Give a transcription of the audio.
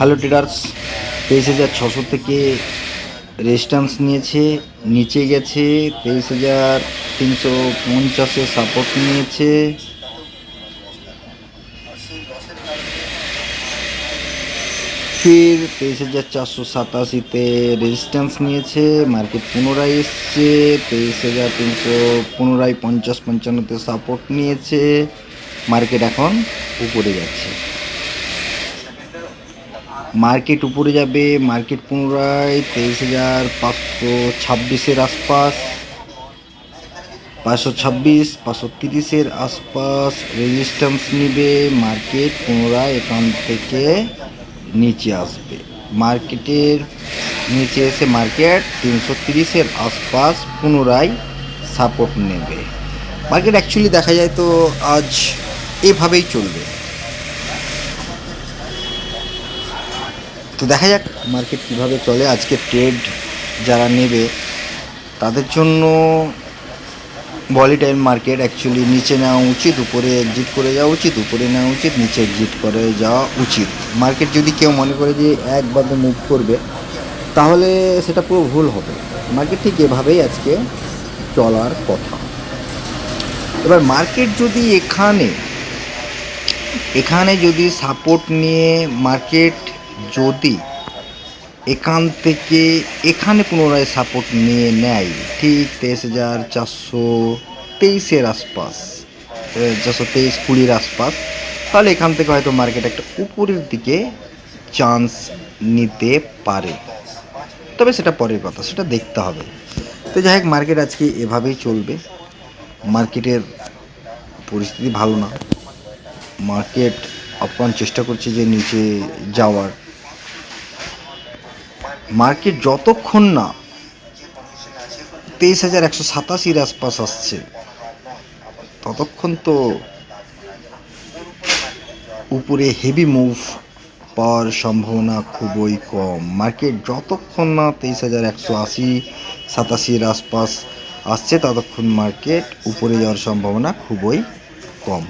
Hello traders, 23,600 থেকে resistance নিয়েছে, নিচে গেছে 23,350-এ সাপোর্ট নিয়েছে, ফির 23,487-তে রেজিস্ট্যান্স নিয়েছে, মার্কেট পুনরায় এসছে 23,300, পুনরায় 50-55-তে সাপোর্ট নিয়েছে, মার্কেট এখন উপরে যাচ্ছে। মার্কেট উপরে যাবে, মার্কেট পুনরায় 23,526-এর আশপাশ, 526, 530-এর আশপাশ রেজিস্ট্যান্স নিবে, মার্কেট পুনরায় এখান থেকে নিচে আসবে। মার্কেটের নিচে এসে মার্কেট 330-এর আশপাশ পুনরায় সাপোর্ট নেবে। মার্কেট অ্যাকচুয়ালি দেখা যায় তো আজ এভাবেই চলবে। তো দেখা যাক মার্কেট কীভাবে চলে। আজকে ট্রেড যারা নেবে তাদের জন্য ভলিটাইল মার্কেট অ্যাকচুয়ালি নিচে নেওয়া উচিত, উপরে এক্সিট করে যাওয়া উচিত, উপরে নেওয়া উচিত, নিচে এক্সিট করে যাওয়া উচিত। মার্কেট যদি কেউ মনে করে যে একভাবে মুভ করবে তাহলে সেটা পুরো ভুল হবে। মার্কেট ঠিক এভাবেই আজকে চলার কথা। এবার মার্কেট যদি এখানে যদি সাপোর্ট নিয়ে মার্কেট যদি এখান থেকে এখানে পুনরায় সাপোর্ট নিয়ে নেয় ঠিক 23,423-এর আশপাশ, 423-20-এর আশপাশ, তাহলে এখান থেকে হয়তো মার্কেট একটা উপরের দিকে চান্স নিতে পারে, তবে সেটা পরের কথা, সেটা দেখতে হবে। তো যাই হোক, মার্কেট আজকে এভাবেই চলবে। মার্কেটের পরিস্থিতি ভালো না, মার্কেট আপ্রাণ চেষ্টা করছে যে নিচে যাওয়ার। মার্কেট যতক্ষণ না 23,187-এর আশপাশ আসছে ততক্ষণ তো উপরে হেভি মুভ পাওয়ার সম্ভাবনা খুবই কম। মার্কেট যতক্ষণ না 23,180-87-এর আশপাশ আসছে ততক্ষণ মার্কেট উপরে যাওয়ার সম্ভাবনা খুবই কম।